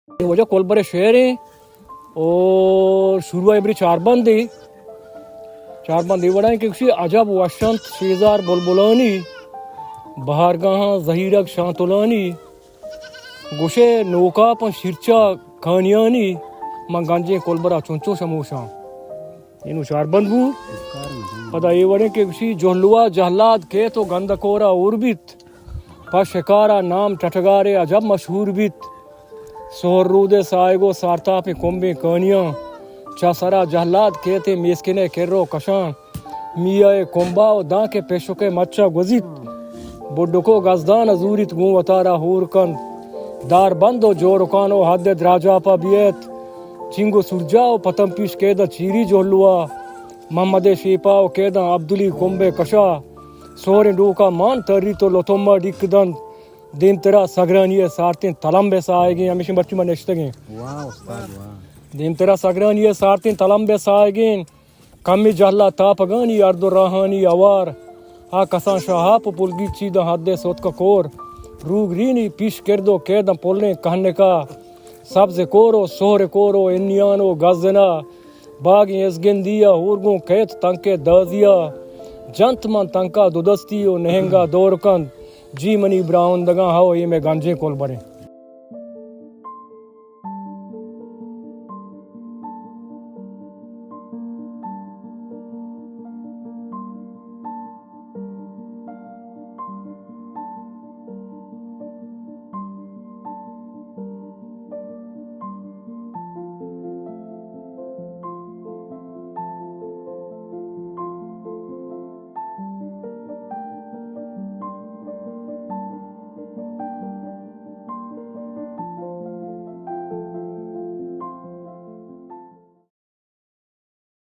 वजह कोलबरे शहर है और शुरू है चार बंद बड़ा है कि अजब वसंत शेजार बुलबुलानी बहारगाह जहीरक शांतुलानी गुशे नौका पर शिरचा खानियानी मंगांजे कोलबरा चुंचो शमोशा इन चार बंद बू पता ये बड़े कि जोहलुआ जहलाद के तो गंदकोरा उर्बित पर शिकारा नाम टटगारे अजब मशहूर बित सोहरूदे सायगो सारता पे कोम्बे कानियां चासरा जहलाद कहते मेस्किने केरो कशां मिया कोम्बा दा के पेशो के मच्चा गुजित बुड्डको गजदान अजूरित गूं वतारा हूरकन दार बंदो जोरकानो हद द्राजा पा बियत चिंगो सुरजाओ पतम पीश केदा चीरी जोलुआ मोहम्मद शीपाओ केदा अब्दुली कोम्बे कशा सोरे डूका मान तरी तो लोतोमा डिकदन दिन तेरा सगरानिये सारतीन तलम्बे साएगी हमेशा बच्ची में नेश्तगे वाह उस्ताद वाह दिन तेरा सगरानिये सारतीन तलम्बे साएगी कमी जहला तापगानी अर्दो राहानी अवार आ कसा शाहा पुलगी चीदा हदे सोत का कोर रूग रीनी पीश करदो केदम पोलने कहने का सब्ज कोरो सोहरे कोरो इन्यानो गजना बागी एसगेंदिया हुरगो कैत तंके दाजिया जंत मन तंका दुदस्तियो नहंगा दौरकंद जी मनी ब्राउन दगा हाओ ये में गांजे कोल बने